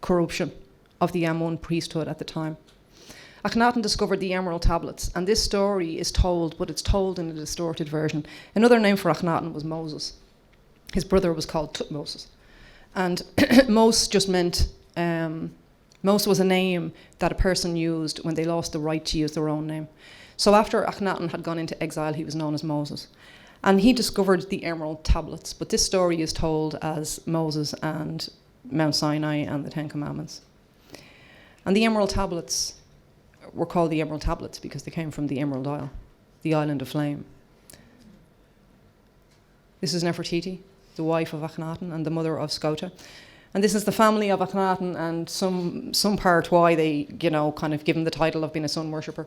corruption of the Amun priesthood at the time. Akhenaten discovered the emerald tablets, and this story is told, but it's told in a distorted version. Another name for Akhenaten was Moses. His brother was called Thutmose. And Mose just meant, Mose was a name that a person used when they lost the right to use their own name. So after Akhenaten had gone into exile, he was known as Moses. And he discovered the emerald tablets, but this story is told as Moses and Mount Sinai and the Ten Commandments. And the emerald tablets were called the emerald tablets because they came from the Emerald Isle, the island of flame. This is Nefertiti, the wife of Akhenaten and the mother of Skota. And this is the family of Akhenaten, and some part why they, kind of give him the title of being a sun worshipper.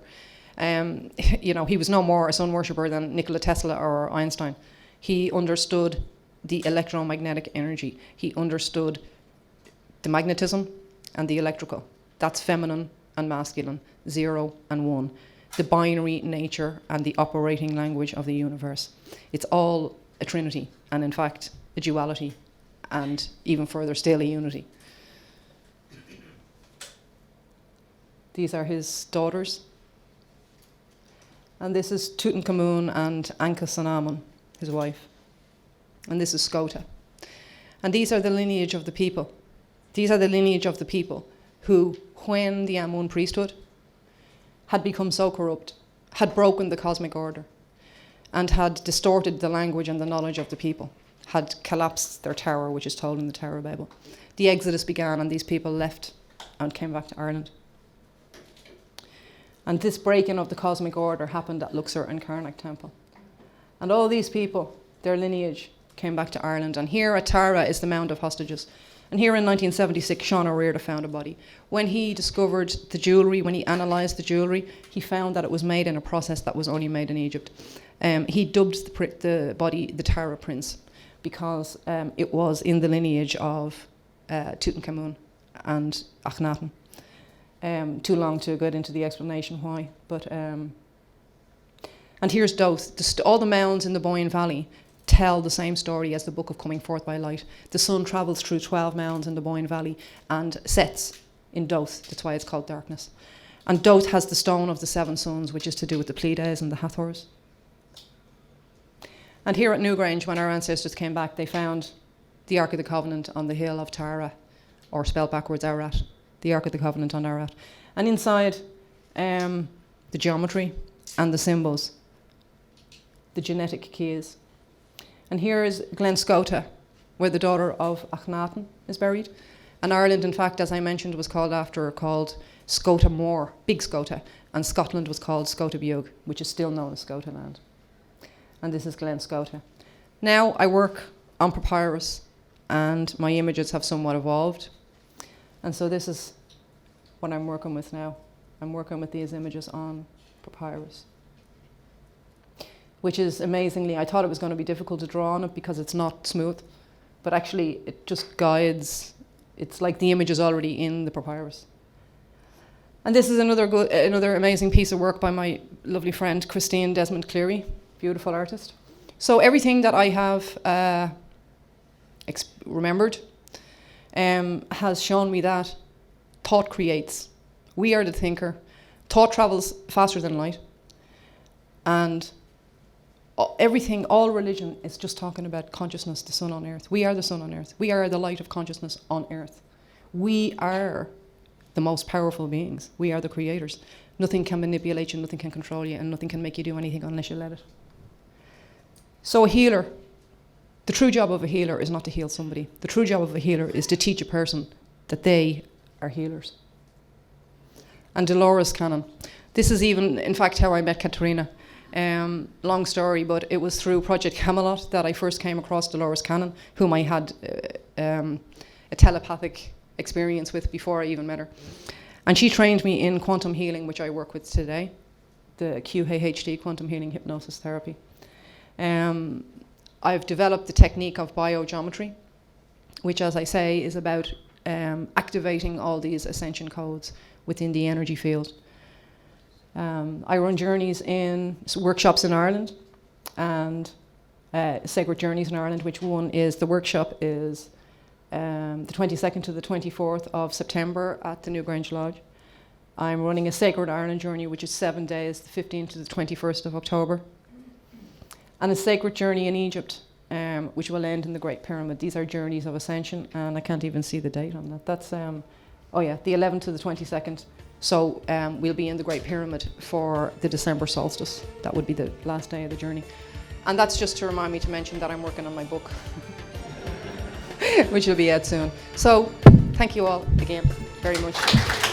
He was no more a sun worshipper than Nikola Tesla or Einstein. He understood the electromagnetic energy. He understood the magnetism and the electrical. That's feminine and masculine, 0 and 1. The binary nature and the operating language of the universe. It's all a trinity, and in fact, a duality, and even further still, a unity. These are his daughters. And this is Tutankhamun and Ankhesenamun, his wife. And this is Skota. And these are the lineage of the people. These are the lineage of the people who, when the Amun priesthood had become so corrupt, had broken the cosmic order, and had distorted the language and the knowledge of the people, had collapsed their tower, which is told in the Tower of Babel. The exodus began, and these people left and came back to Ireland. And this breaking of the cosmic order happened at Luxor and Karnak Temple. And all these people, their lineage, came back to Ireland. And here at Tara is the Mound of Hostages. And here in 1976, Sean O'Reilly found a body. When he discovered the jewellery, when he analysed the jewellery, he found that it was made in a process that was only made in Egypt. He dubbed the body the Tara Prince because it was in the lineage of Tutankhamun and Akhenaten. Too long to get into the explanation why. But and here's Doth. All the mounds in the Boyne Valley tell the same story as the Book of Coming Forth by Light. The sun travels through 12 mounds in the Boyne Valley and sets in Doth. That's why it's called darkness. And Doth has the stone of the 7 suns, which is to do with the Pleiades and the Hathors. And here at Newgrange, when our ancestors came back, they found the Ark of the Covenant on the hill of Tara, or spelled backwards, Ararat. The Ark of the Covenant on Ararat. And inside, the geometry and the symbols, the genetic keys. And here is Glen Scota, where the daughter of Akhenaten is buried. And Ireland, in fact, as I mentioned, was called Scota Moor, Big Scota, and Scotland was called Scotabeug, which is still known as Scotaland. And this is Glen Scota. Now I work on papyrus, and my images have somewhat evolved. And so this is what I'm working with now. I'm working with these images on papyrus, which is amazingly, I thought it was going to be difficult to draw on it because it's not smooth, but actually it just guides. It's like the image is already in the papyrus. And this is another amazing piece of work by my lovely friend Christine Desmond Cleary, beautiful artist. So everything that I have remembered has shown me that thought creates. We are the thinker. Thought travels faster than light. And everything, all religion is just talking about consciousness, the sun on earth. We are the sun on earth. We are the light of consciousness on earth. We are the most powerful beings. We are the creators. Nothing can manipulate you, nothing can control you, and nothing can make you do anything unless you let it. So a healer, the true job of a healer is not to heal somebody. The true job of a healer is to teach a person that they are healers. And Dolores Cannon. This is even, in fact, how I met Katerina. Long story, but it was through Project Camelot that I first came across Dolores Cannon, whom I had a telepathic experience with before I even met her. And she trained me in quantum healing, which I work with today, the QHD, quantum healing hypnosis therapy. I've developed the technique of biogeometry, which, as I say, is about activating all these ascension codes within the energy field. I run journeys in workshops in Ireland and sacred journeys in Ireland, which one is, the workshop is the 22nd to the 24th of September at the Newgrange Lodge. I'm running a Sacred Ireland journey, which is 7 days, the 15th to the 21st of October. And a sacred journey in Egypt, which will end in the Great Pyramid. These are journeys of ascension, and I can't even see the date on that. That's, the 11th to the 22nd. So we'll be in the Great Pyramid for the December solstice. That would be the last day of the journey. And that's just to remind me to mention that I'm working on my book, which will be out soon. So thank you all again very much.